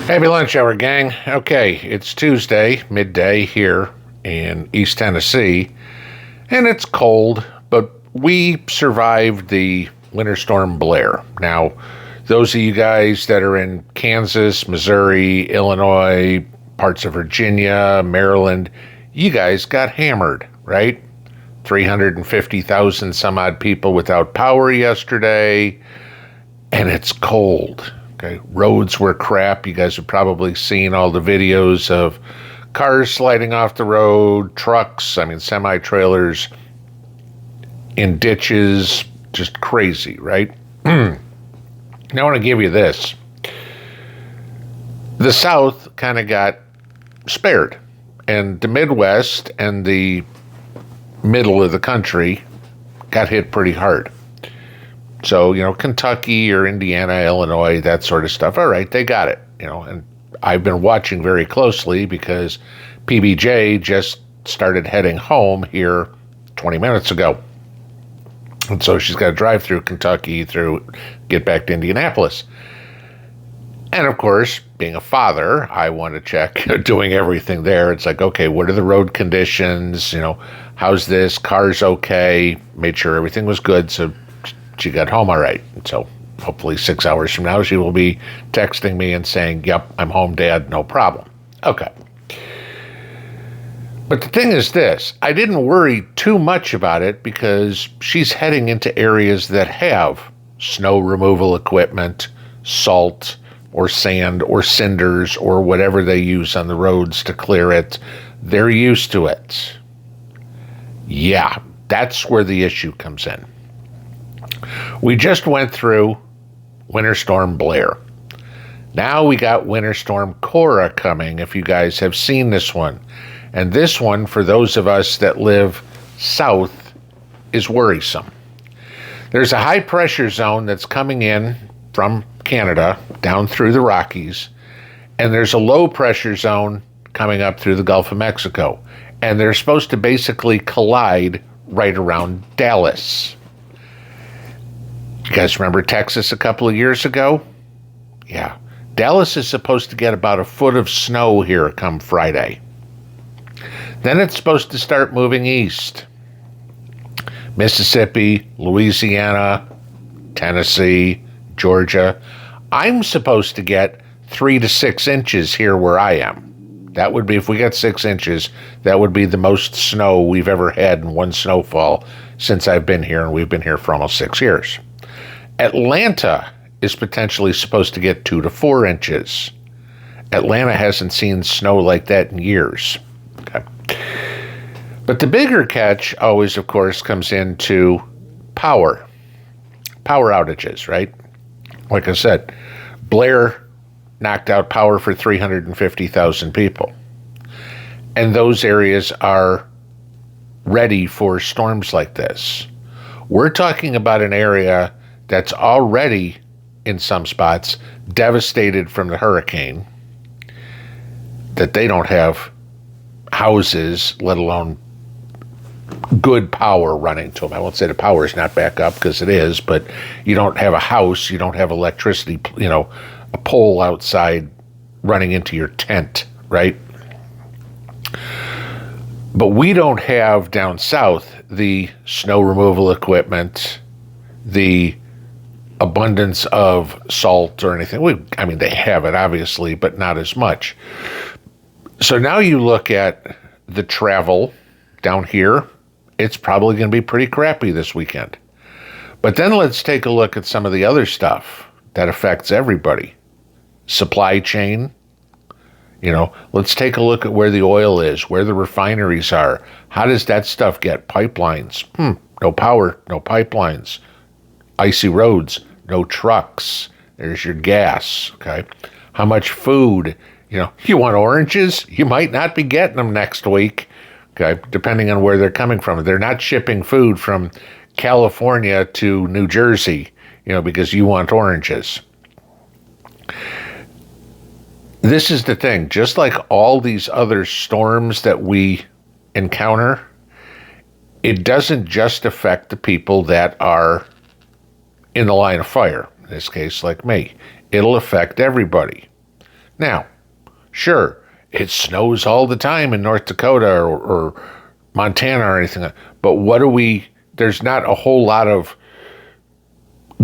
Happy lunch hour, gang. Okay, it's Tuesday, midday here in East Tennessee, and it's cold, but we survived the winter storm Blair. Now, those of you guys that are in Kansas, Missouri, Illinois, parts of Virginia, Maryland, you guys got hammered, right? 350,000 some odd people without power yesterday, and it's cold. Okay, roads were crap. You guys have probably seen all the videos of cars sliding off the road, trucks, semi-trailers in ditches, just crazy, right? Now I want to give you this. The South kind of got spared, and the Midwest and the middle of the country got hit pretty hard. So, Kentucky or Indiana, Illinois, that sort of stuff. All right, they got it, and I've been watching very closely because PBJ just started heading home here 20 minutes ago. And so she's got to drive through Kentucky, get back to Indianapolis. And of course, being a father, I want to check doing everything there. It's like, okay, what are the road conditions? How's this? Car's okay. Made sure everything was good. So she got home all right. So hopefully 6 hours from now, she will be texting me and saying, yep, I'm home, Dad, no problem. Okay. But the thing is this, I didn't worry too much about it because she's heading into areas that have snow removal equipment, salt or sand or cinders or whatever they use on the roads to clear it. They're used to it. Yeah, that's where the issue comes in. We just went through Winter Storm Blair. Now we got Winter Storm Cora coming, if you guys have seen this one. And this one, for those of us that live south, is worrisome. There's a high pressure zone that's coming in from Canada down through the Rockies, and there's a low pressure zone coming up through the Gulf of Mexico. And they're supposed to basically collide right around Dallas. You guys remember Texas a couple of years ago? Yeah. Dallas is supposed to get about a foot of snow here come Friday. Then it's supposed to start moving east. Mississippi, Louisiana, Tennessee, Georgia. I'm supposed to get 3 to 6 inches here where I am. That would be, if we get 6 inches, that would be the most snow we've ever had in one snowfall since I've been here, and we've been here for almost 6 years. Atlanta is potentially supposed to get 2 to 4 inches. Atlanta hasn't seen snow like that in years. Okay. But the bigger catch always, of course, comes into power outages, right? Like I said, Blair knocked out power for 350,000 people. And those areas are ready for storms like this. We're talking about an area that's already, in some spots, devastated from the hurricane, that they don't have houses, let alone good power running to them. I won't say the power is not back up, because it is, but you don't have a house, you don't have electricity, a pole outside running into your tent, right? But we don't have down south the snow removal equipment, the abundance of salt or anything. They have it, obviously, but not as much. So now you look at the travel down here, it's probably going to be pretty crappy this weekend. But then let's take a look at some of the other stuff that affects everybody. Supply chain. Let's take a look at where the oil is, where the refineries are. How does that stuff get? Pipelines. No power, no pipelines. Icy roads, no trucks. There's your gas, okay? How much food? You want oranges? You might not be getting them next week, okay, depending on where they're coming from. They're not shipping food from California to New Jersey, because you want oranges. This is the thing. Just like all these other storms that we encounter, it doesn't just affect the people that are in the line of fire, in this case, like me. It'll affect everybody. Now, sure, it snows all the time in North Dakota or Montana or anything, but there's not a whole lot of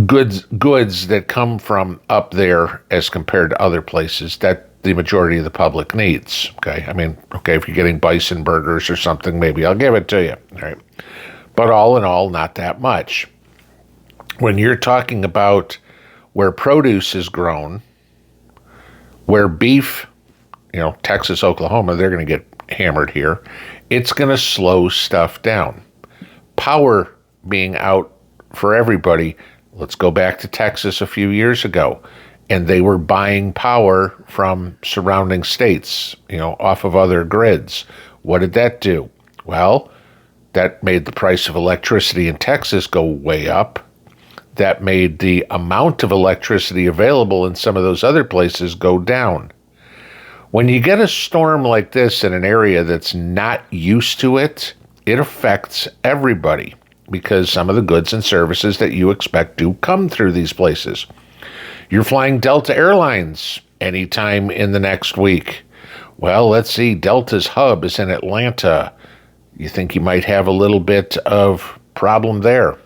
goods that come from up there as compared to other places that the majority of the public needs. Okay. I mean, okay, if you're getting bison burgers or something, maybe I'll give it to you. All right. But all in all, not that much. When you're talking about where produce is grown, where beef, Texas, Oklahoma, they're going to get hammered here. It's going to slow stuff down. Power being out for everybody. Let's go back to Texas a few years ago, and they were buying power from surrounding states, off of other grids. What did that do? Well, that made the price of electricity in Texas go way up. That made the amount of electricity available in some of those other places go down. When you get a storm like this in an area that's not used to it, it affects everybody because some of the goods and services that you expect do come through these places. You're flying Delta Airlines anytime in the next week. Well, let's see, Delta's hub is in Atlanta. You think you might have a little bit of problem there.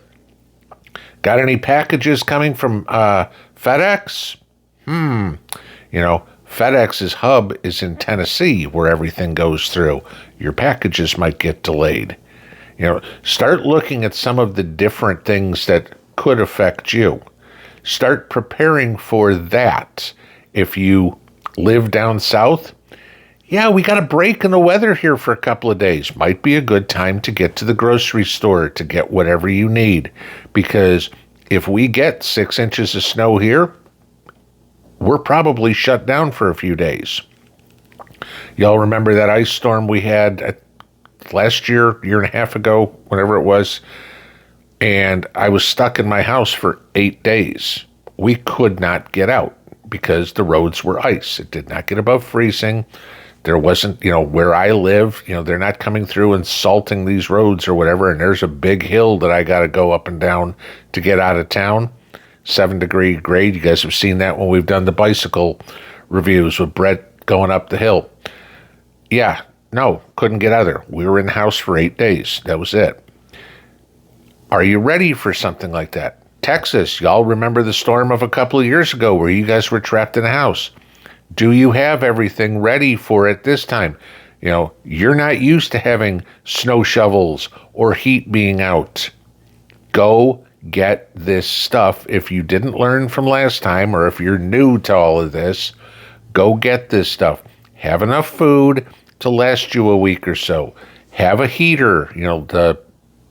Got any packages coming from FedEx? FedEx's hub is in Tennessee where everything goes through. Your packages might get delayed. Start looking at some of the different things that could affect you. Start preparing for that. If you live down south, we got a break in the weather here for a couple of days. Might be a good time to get to the grocery store to get whatever you need. Because if we get 6 inches of snow here, we're probably shut down for a few days. Y'all remember that ice storm we had last year and a half ago, whenever it was, and I was stuck in my house for 8 days. We could not get out because the roads were ice. It did not get above freezing. There wasn't, where I live, they're not coming through and salting these roads or whatever, and there's a big hill that I got to go up and down to get out of town. 7-degree grade. You guys have seen that when we've done the bicycle reviews with Brett going up the hill. Yeah, no, couldn't get out of there. We were in the house for 8 days. That was it. Are you ready for something like that? Texas, y'all remember the storm of a couple of years ago where you guys were trapped in a house. Do you have everything ready for it this time? You're not used to having snow shovels or heat being out. Go get this stuff. If you didn't learn from last time, or if you're new to all of this, go get this stuff. Have enough food to last you a week or so. Have a heater, the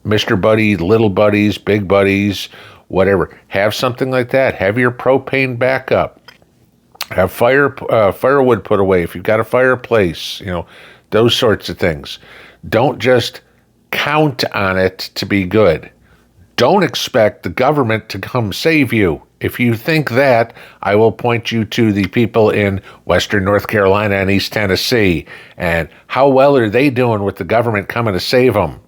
Mr. Buddy, Little Buddies, Big Buddies, whatever. Have something like that. Have your propane backup. Have firewood put away if you've got a fireplace, those sorts of things. Don't just count on it to be good. Don't expect the government to come save you. If you think that, I will point you to the people in Western North Carolina and East Tennessee. And how well are they doing with the government coming to save them?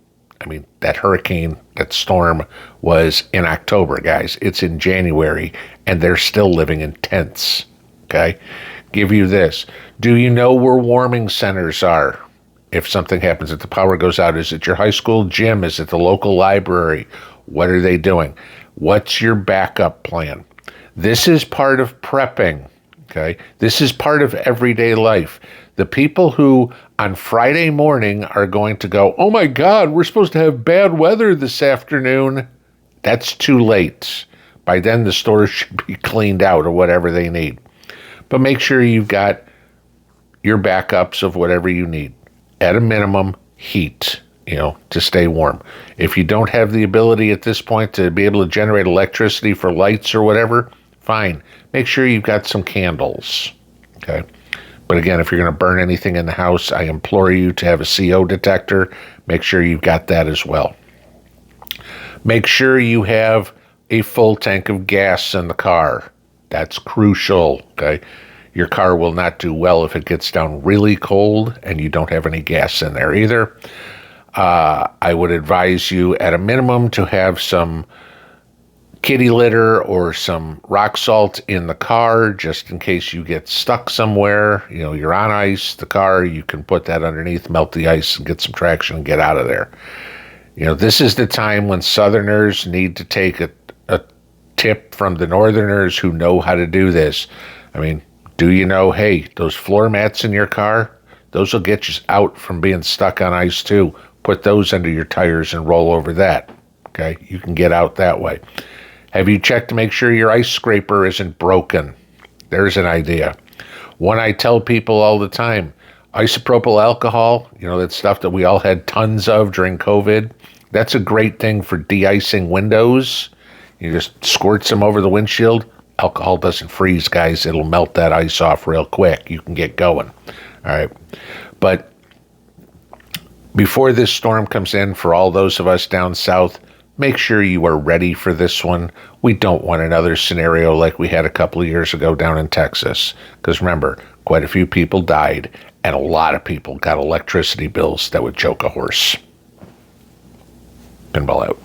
I mean, that hurricane, that storm was in October, guys. It's in January, and they're still living in tents. Okay? Give you this. Do you know where warming centers are? If something happens, if the power goes out, is it your high school gym? Is it the local library? What are they doing? What's your backup plan? This is part of prepping, okay? This is part of everyday life. The people who on Friday morning are going to go, oh my God, we're supposed to have bad weather this afternoon. That's too late. By then, the stores should be cleaned out or whatever they need. But make sure you've got your backups of whatever you need. At a minimum, heat. To stay warm. If you don't have the ability at this point to be able to generate electricity for lights or whatever, fine. Make sure you've got some candles. Okay. But again, if you're going to burn anything in the house, I implore you to have a CO detector. Make sure you've got that as well. Make sure you have a full tank of gas in the car. That's crucial. Okay. Your car will not do well if it gets down really cold and you don't have any gas in there either. I would advise you at a minimum to have some kitty litter or some rock salt in the car just in case you get stuck somewhere. You know, you're on ice, the car, you can put that underneath, melt the ice, and get some traction and get out of there. You know, this is the time when Southerners need to take a tip from the Northerners who know how to do this. I mean, do you know, hey, those floor mats in your car, those will get you out from being stuck on ice too. Put those under your tires and roll over that. Okay, you can get out that way. Have you checked to make sure your ice scraper isn't broken? There's an idea. One I tell people all the time, isopropyl alcohol, you know, that stuff that we all had tons of during COVID, that's a great thing for de-icing windows. You just squirt some over the windshield. Alcohol doesn't freeze, guys. It'll melt that ice off real quick. You can get going. All right. But before this storm comes in, for all those of us down south, make sure you are ready for this one. We don't want another scenario like we had a couple of years ago down in Texas. Because remember, quite a few people died, and a lot of people got electricity bills that would choke a horse. Pinball out.